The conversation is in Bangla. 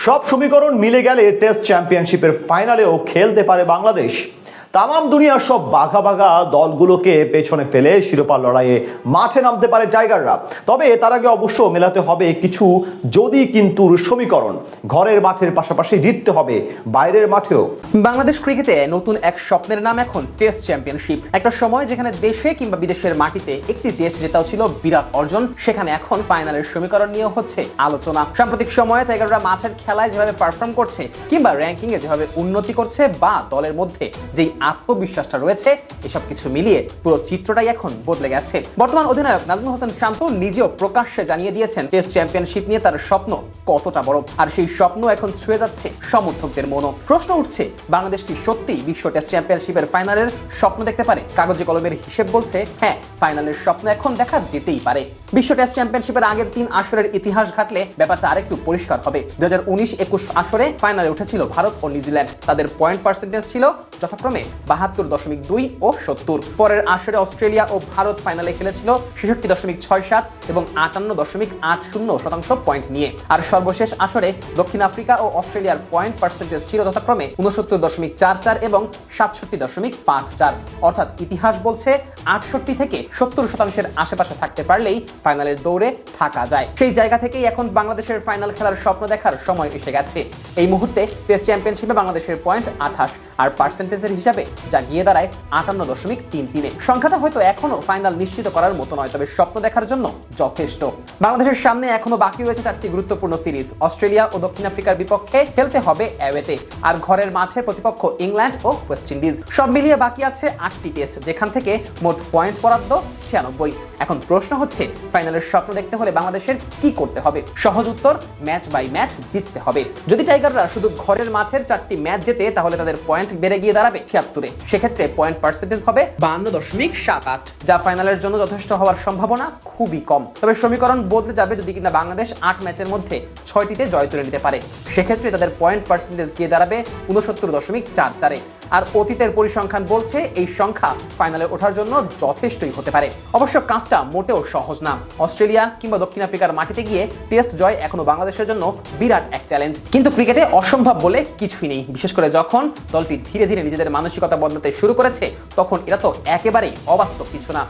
সব সমীকরণ মিলে গেলে টেস্ট চ্যাম্পিয়নশিপের ফাইনালেও খেলতে পারে বাংলাদেশ। তামাম দুনিয়ার সব বাঘা বাঘা দলগুলোকে পেছনে ফেলে শিরোপা লড়াইয়ে মাঠে নামতে পারে টাইগাররা। তবে তার আগে অবশ্য মেলাতে হবে কিছু যদি কিন্তুর সমীকরণ। ঘরের মাঠের পাশাপাশি জিততে হবে বাইরের মাঠেও। বাংলাদেশ ক্রিকেটে নতুন এক স্বপ্নের নাম এখন টেস্ট চ্যাম্পিয়নশিপ। একটা সময় যেখানে দেশে কিংবা বিদেশের মাটিতে একটি টেস্ট জেতাও ছিল বিরাট অর্জন, সেখানে এখন ফাইনালের সমীকরণ নিয়ে হচ্ছে আলোচনা। সাম্প্রতিক সময়ে টাইগাররা মাঠের খেলায় যেভাবে পারফর্ম করছে কিংবা র্যাঙ্কিং এ যেভাবে উন্নতি করছে বা দলের মধ্যে যেই আত্মবিশ্বাসটা রয়েছে, এসব কিছু মিলিয়ে পুরো চিত্রটাই এখন বদলে গেছে। বর্তমান অধিনায়ক নাজমুল হোসেন শান্ত নিজেও প্রকাশ্যে জানিয়ে দিয়েছেন টেস্ট চ্যাম্পিয়নশিপ নিয়ে তার স্বপ্ন কতটা বড়, আর সেই স্বপ্ন এখন ছুঁয়ে যাচ্ছে সমর্থকদের মনও। প্রশ্ন উঠছে, বাংলাদেশ কি সত্যি বিশ্ব টেস্ট চ্যাম্পিয়নশিপের ফাইনালের স্বপ্ন দেখতে পারে? কাগজে কলমের হিসেব বলছে হ্যাঁ, ফাইনালের স্বপ্ন এখন দেখা যেতেই পারে। বিশ্ব টেস্ট চ্যাম্পিয়নশিপের আগের 3 আসরের ইতিহাস ঘাটলে ব্যাপারটা আরেকটু পরিষ্কার হবে। 2019-21 আসরে ফাইনালে উঠেছিল ভারত ও নিউজিল্যান্ড। তাদের পয়েন্ট পার্সেন্টেজ ছিল যথাক্রমে 72.2 ও 70। পরের আসরে অস্ট্রেলিয়া ও ভারত ফাইনালে খেলেছিল 66.67 এবং 58.80% পয়েন্ট নিয়ে। আর সর্বশেষ আসরে দক্ষিণ আফ্রিকা ও অস্ট্রেলিয়ার পয়েন্ট পার্সেন্টেজ ছিল যথাক্রমে 69.44 এবং 67.54। অর্থাৎ ইতিহাস বলছে 68 থেকে 70% আশেপাশে থাকতে পারলেই ফাইনালের দৌড়ে থাকা যায়। সেই জায়গা থেকেই এখন বাংলাদেশের ফাইনাল খেলার স্বপ্ন দেখার সময় এসে গেছে। এই মুহূর্তে টেস্ট চ্যাম্পিয়নশিপে বাংলাদেশের পয়েন্ট 28 আর পার্সেন্টেজের হিসাবে যা গিয়ে দাঁড়ায় 58.33। সংখ্যাটা হয়তো এখনো ফাইনাল নিশ্চিত করার মতো নয়, তবে স্বপ্ন দেখার জন্য যথেষ্ট। বাংলাদেশের সামনে এখনো বাকি রয়েছে 4টি গুরুত্বপূর্ণ সিরিজ। অস্ট্রেলিয়া ও দক্ষিণ আফ্রিকার বিপক্ষে খেলতে হবে অ্যাওয়েতে, আর ঘরের মাঠে প্রতিপক্ষ ইংল্যান্ড ও ওয়েস্ট ইন্ডিজ। সব মিলিয়ে বাকি আছে 8টি টেস্ট, যেখান থেকে মোট পয়েন্ট বরাদ্দ 96। এখন প্রশ্ন হচ্ছে, ফাইনালের স্বপ্ন দেখতে হলে বাংলাদেশের কি করতে হবে? সহজ উত্তর, ম্যাচ বাই ম্যাচ জিততে হবে। যদি টাইগাররা শুধু ঘরের মাঠের 4টি ম্যাচ জেতে, তাহলে তাদের পয়েন্ট বেড়ে গিয়ে দাঁড়াবে 76। সেক্ষেত্রে পয়েন্ট পার্সেন্টেজ হবে 52.78, যা ফাইনালের জন্য যথেষ্ট হওয়ার সম্ভাবনা খুবই কম। তবে সমীকরণ বদলে যাবে যদি কিনা বাংলাদেশ 8 ম্যাচের মধ্যে 6টিতে জয় তুলে নিতে পারে। সেক্ষেত্রে তাদের পয়েন্ট পার্সেন্টেজ গিয়ে দাঁড়াবে 69.44। আর অতীতের পরিসংখ্যান বলছে এই সংখ্যা ফাইনালে ওঠার জন্য যথেষ্টই হতে পারে। অবশ্য কাজটা মোটেও সহজ না। অস্ট্রেলিয়া কিংবা দক্ষিণ আফ্রিকার মাটিতে গিয়ে টেস্ট জয় এখনো বাংলাদেশের জন্য বিরাট এক চ্যালেঞ্জ। কিন্তু ক্রিকেটে অসম্ভব বলে কিছুই নেই, বিশেষ করে যখন দলটি ধীরে ধীরে নিজেদের মানসিকতা বদলাতে শুরু করেছে, তখন এটা তো একেবারেই অবাস্তব কিছু না।